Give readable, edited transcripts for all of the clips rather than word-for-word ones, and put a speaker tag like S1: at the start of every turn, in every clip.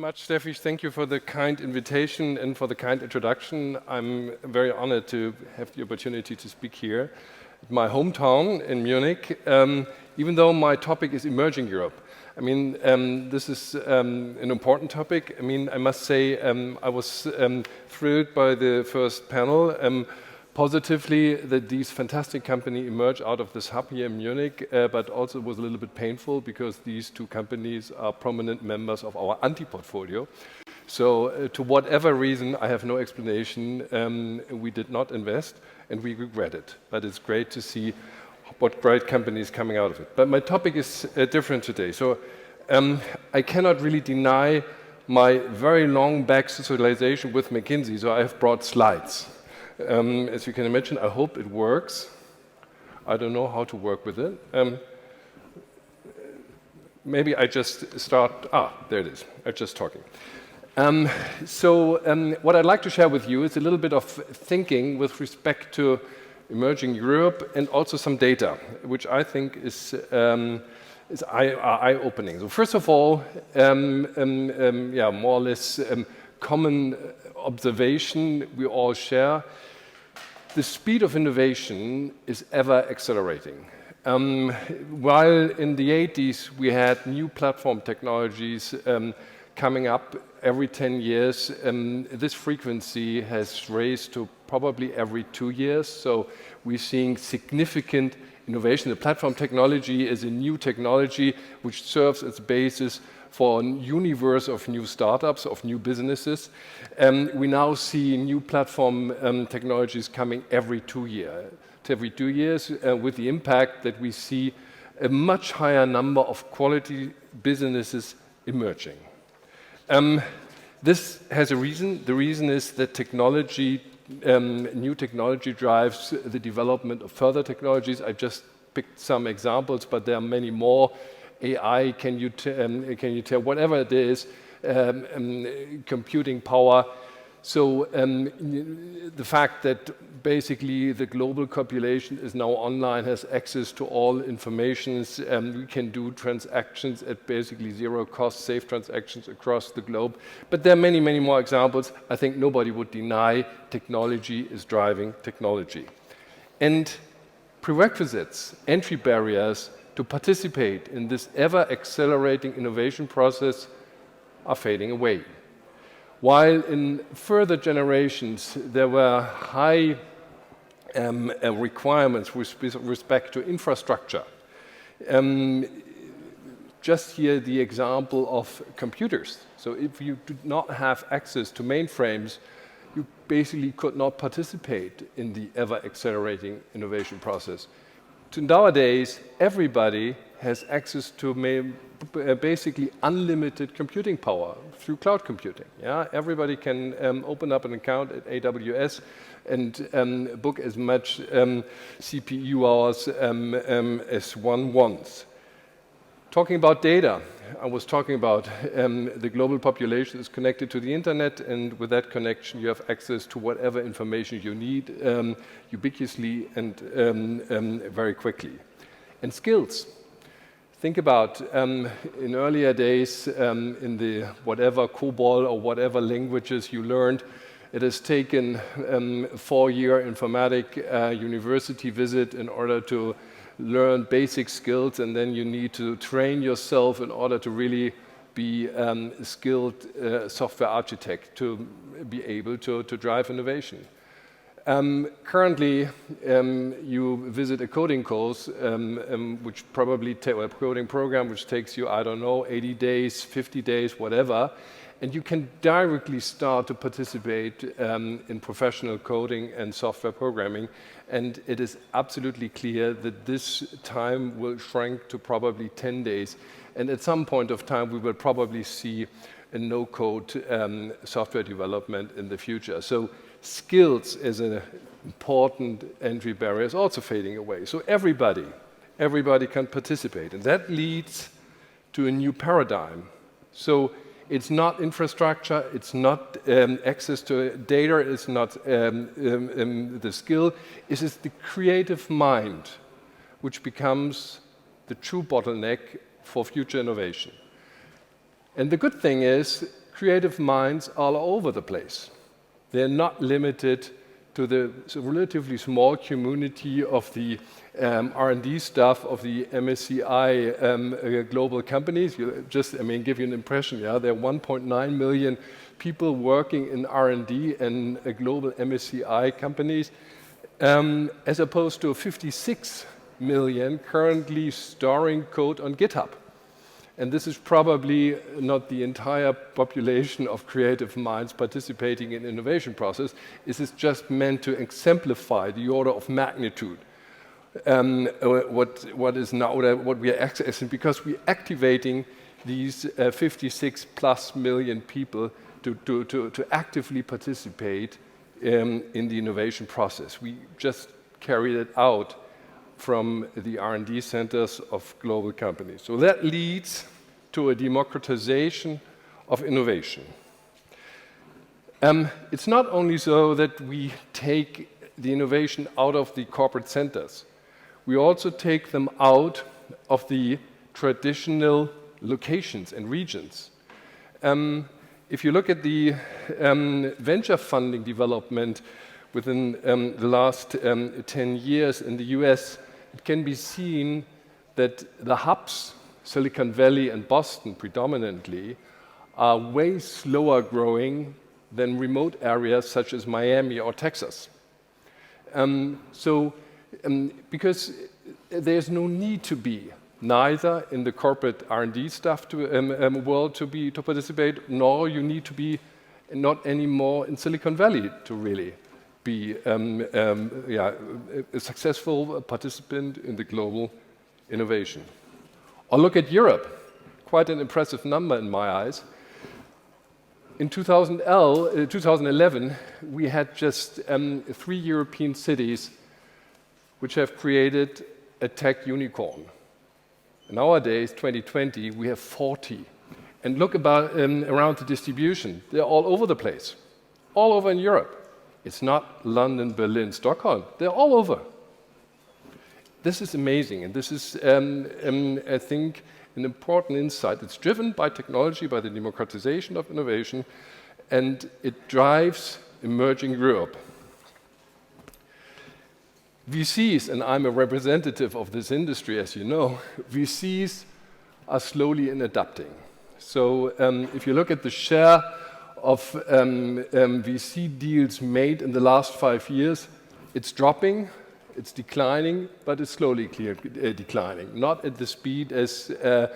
S1: much, Steffi. Thank you for the kind invitation and for the kind introduction. I'm very honored to have the opportunity to speak here at my hometown in Munich, even though my topic is emerging Europe. I mean, this is an important topic. I mean, I must say I was thrilled by the first panel. Positively, that these fantastic companies emerge out of this hub here in Munich, but also it was a little bit painful because these two companies are prominent members of our anti-portfolio. So to whatever reason, I have no explanation, we did not invest and we regret it. But it's great to see what great companies coming out of it. But my topic is different today. So I cannot really deny my very long back socialization with McKinsey, so I have brought slides. As you can imagine, I hope it works. I don't know how to work with it. Maybe I just start, there it is, I'm just talking. What I'd like to share with you is a little bit of thinking with respect to emerging Europe and also some data, which I think is eye-opening. So first of all, more or less common observation we all share. The speed of innovation is ever accelerating. While in the 80s we had new platform technologies coming up every 10 years, this frequency has raised to probably every 2 years. So we're seeing significant innovation. The platform technology is a new technology which serves as basis for a universe of new startups, of new businesses. We now see new platform technologies coming every 2 years. With the impact that we see a much higher number of quality businesses emerging. This has a reason. The reason is that technology, new technology drives the development of further technologies. I just picked some examples, but there are many more. AI, can you tell, whatever it is, computing power. So the fact that basically the global population is now online, has access to all informations, we can do transactions at basically zero cost, safe transactions across the globe. But there are many, many more examples. I think nobody would deny technology is driving technology. And prerequisites, entry barriers, to participate in this ever-accelerating innovation process are fading away. While in further generations there were high requirements with respect to infrastructure, just here the example of computers. So if you did not have access to mainframes, you basically could not participate in the ever-accelerating innovation process. Nowadays, everybody has access to basically unlimited computing power through cloud computing. Yeah? Everybody can open up an account at AWS and book as much CPU hours as one wants. Talking about data, I was talking about the global population is connected to the internet, and with that connection you have access to whatever information you need ubiquitously and very quickly. And skills. Think about in earlier days in the whatever COBOL or whatever languages you learned, it has taken a 4-year informatic university visit in order to learn basic skills, and then you need to train yourself in order to really be a skilled software architect to be able to drive innovation. Currently, you visit a coding course, which probably a coding program which takes you, I don't know, 80 days, 50 days, whatever, and you can directly start to participate in professional coding and software programming. And it is absolutely clear that this time will shrink to probably 10 days. And at some point of time, we will probably see a no-code software development in the future. So skills as an important entry barrier is also fading away. So everybody can participate. And that leads to a new paradigm. So it's not infrastructure, it's not access to data, it's not the skill, it is the creative mind which becomes the true bottleneck for future innovation. And the good thing is, creative minds all over the place. They're not limited to the relatively small community of the R&D staff of the MSCI global companies. Give you an impression, yeah, there are 1.9 million people working in R&D and global MSCI companies, as opposed to 56 million currently storing code on GitHub. And this is probably not the entire population of creative minds participating in innovation process. This is just meant to exemplify the order of magnitude. What we are accessing, because we're activating these 56 plus million people to actively participate in the innovation process. We just carried it out from the R&D centers of global companies. So that leads to a democratization of innovation. It's not only so that we take the innovation out of the corporate centers, we also take them out of the traditional locations and regions. If you look at the venture funding development within the last 10 years in the US, it can be seen that the hubs, Silicon Valley and Boston predominantly, are way slower growing than remote areas such as Miami or Texas. Because there's no need to be neither in the corporate R&D staff world to participate, nor you need to be not anymore in Silicon Valley to really be a successful participant in the global innovation. Or look at Europe, quite an impressive number in my eyes. In 2011, we had just 3 European cities which have created a tech unicorn. Nowadays, 2020, we have 40. And look around the distribution. They're all over the place, all over in Europe. It's not London, Berlin, Stockholm. They're all over. This is amazing, and this is, I think, an important insight. It's driven by technology, by the democratization of innovation, and it drives emerging Europe. VCs, and I'm a representative of this industry, as you know, VCs are slowly in adapting. So if you look at the share of VC deals made in the last 5 years, it's dropping, it's declining, but it's slowly declining, not at the speed as the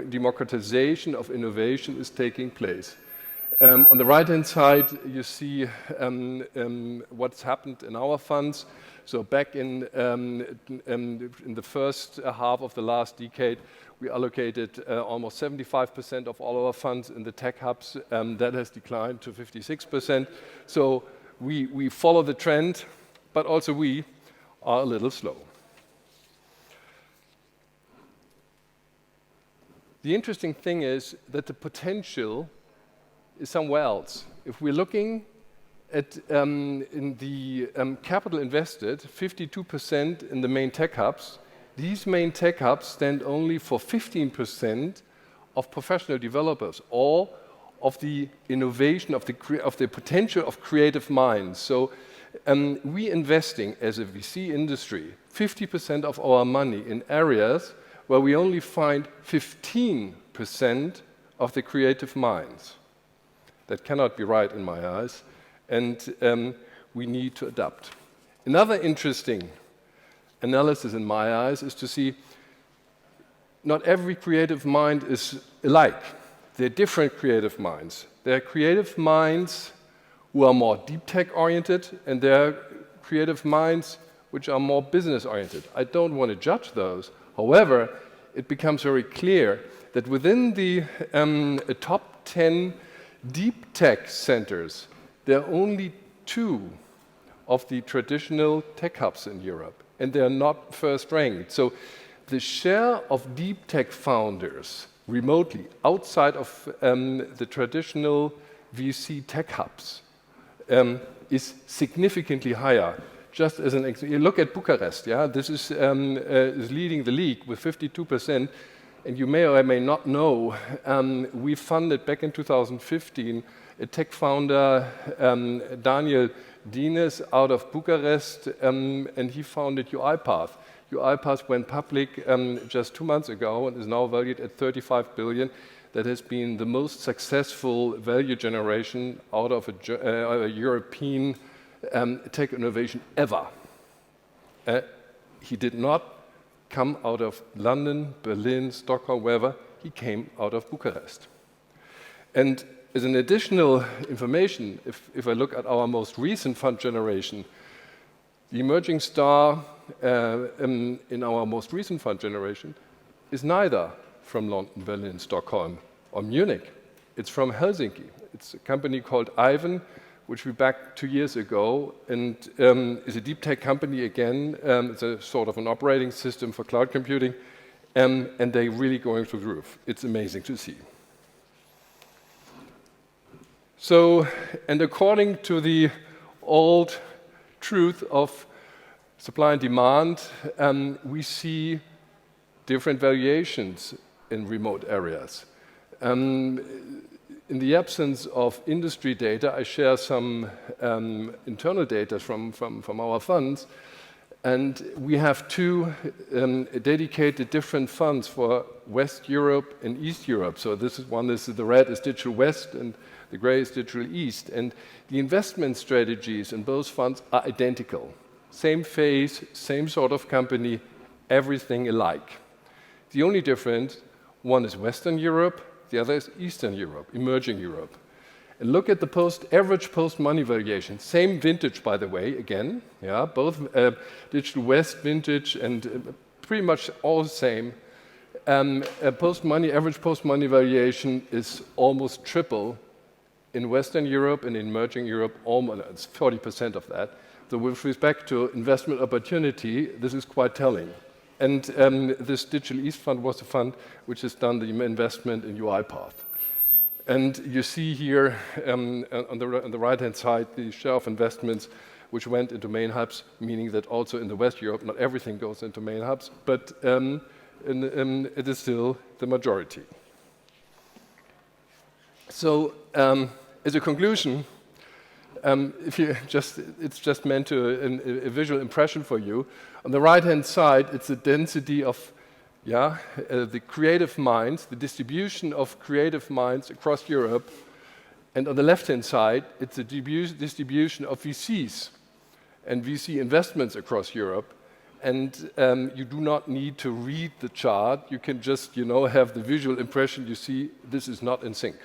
S1: democratization of innovation is taking place. On the right-hand side, you see what's happened in our funds. So back in the first half of the last decade, we allocated almost 75% of all our funds in the tech hubs. That has declined to 56%. So we follow the trend, but also we are a little slow. The interesting thing is that the potential is somewhere else. If we're looking at in the capital invested, 52% in the main tech hubs, these main tech hubs stand only for 15% of professional developers, or of the innovation, of the potential of creative minds. So we investing as a VC industry 50% of our money in areas where we only find 15% of the creative minds. That cannot be right in my eyes, and we need to adapt. Another interesting analysis in my eyes is to see not every creative mind is alike. There are different creative minds. There are creative minds who are more deep tech oriented, and there are creative minds which are more business oriented. I don't want to judge those. However, it becomes very clear that within the top 10 deep tech centers, there are only 2 of the traditional tech hubs in Europe, and they are not first ranked. So the share of deep tech founders remotely outside of the traditional VC tech hubs is significantly higher. Just as an example, you look at Bucharest, yeah, this is leading the league with 52%. And you may or may not know, we funded back in 2015 a tech founder, Daniel Dines, out of Bucharest, and he founded UiPath. UiPath went public just 2 months ago and is now valued at 35 billion. That has been the most successful value generation out of a European tech innovation ever. He did not come out of London, Berlin, Stockholm, wherever. He came out of Bucharest. And as an additional information, if I look at our most recent fund generation, the emerging star in our most recent fund generation is neither from London, Berlin, Stockholm, or Munich. It's from Helsinki. It's a company called Ivan, which we backed 2 years ago, and is a deep tech company again. It's a sort of an operating system for cloud computing, and they're really going through the roof. It's amazing to see. So, and according to the old truth of supply and demand, we see different valuations in remote areas. In the absence of industry data, I share some internal data from our funds, and we have two dedicated different funds for West Europe and East Europe. So this is one is the red is Digital West and the gray is Digital East. And the investment strategies in both funds are identical. Same phase, same sort of company, everything alike. The only difference, one is Western Europe, the other is Eastern Europe, emerging Europe. And look at the average post-money valuation. Same vintage, by the way, again. Yeah, both Digital West vintage and pretty much all the same. Average post-money valuation is almost triple in Western Europe and in emerging Europe, almost it's 40% of that. So with respect to investment opportunity, this is quite telling. And this Digital East Fund was a fund which has done the investment in UiPath. And you see here on the right-hand side the share of investments which went into main hubs, meaning that also in the West Europe, not everything goes into main hubs, but it is still the majority. So as a conclusion, it's just meant to a visual impression for you. On the right-hand side, it's the density of the creative minds, the distribution of creative minds across Europe. And on the left-hand side, it's the distribution of VCs and VC investments across Europe. And you do not need to read the chart. You can just, have the visual impression. You see, this is not in sync.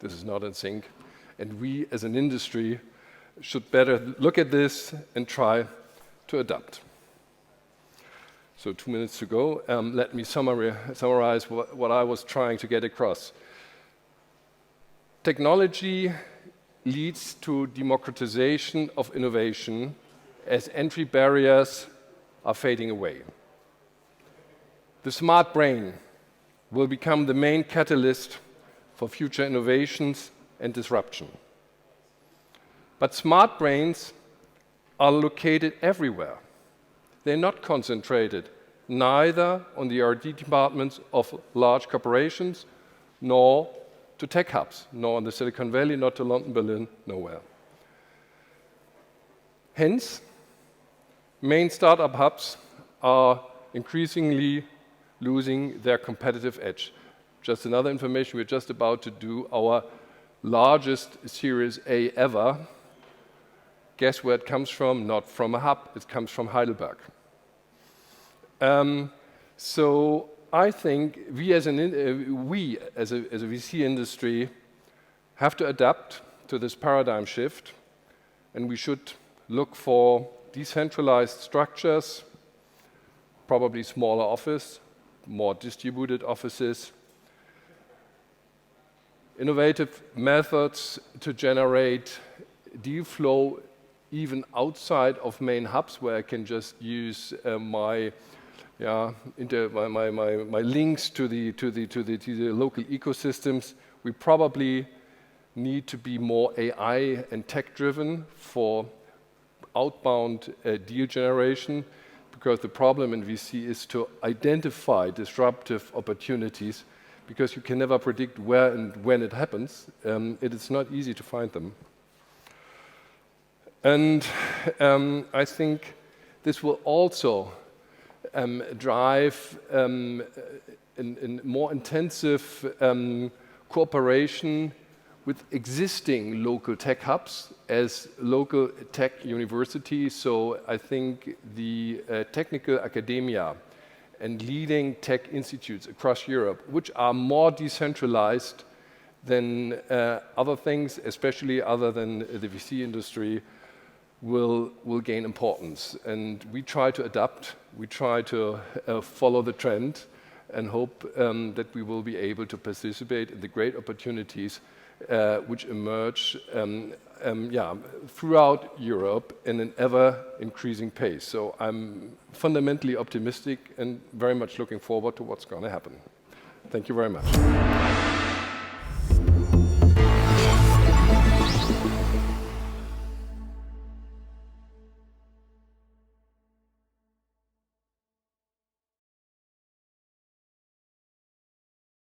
S1: This is not in sync. And we, as an industry, should better look at this and try to adapt. So 2 minutes to go. Let me summarize what I was trying to get across. Technology leads to democratization of innovation as entry barriers are fading away. The smart brain will become the main catalyst for future innovations and disruption. But smart brains are located everywhere. They're not concentrated neither on the R&D departments of large corporations, nor to tech hubs, nor in the Silicon Valley, not to London, Berlin, nowhere. Hence, main startup hubs are increasingly losing their competitive edge. Just another information, we're just about to do our largest Series A ever. Guess where it comes from? Not from a hub, it comes from Heidelberg. So I think we as a VC industry have to adapt to this paradigm shift, and we should look for decentralized structures, probably smaller office, more distributed offices, innovative methods to generate deal flow even outside of main hubs, where I can just use my links to the local ecosystems. We probably need to be more AI and tech driven for outbound deal generation. because the problem in VC is to identify disruptive opportunities, because you can never predict where and when it happens. It is not easy to find them. And I think this will also drive in more intensive cooperation with existing local tech hubs as local tech universities. So I think the technical academia and leading tech institutes across Europe, which are more decentralized than other things, especially other than the VC industry, will gain importance. And we try to adapt, we try to follow the trend, and hope that we will be able to participate in the great opportunities which emerge throughout Europe in an ever-increasing pace. So I'm fundamentally optimistic and very much looking forward to what's going to happen. Thank you very much.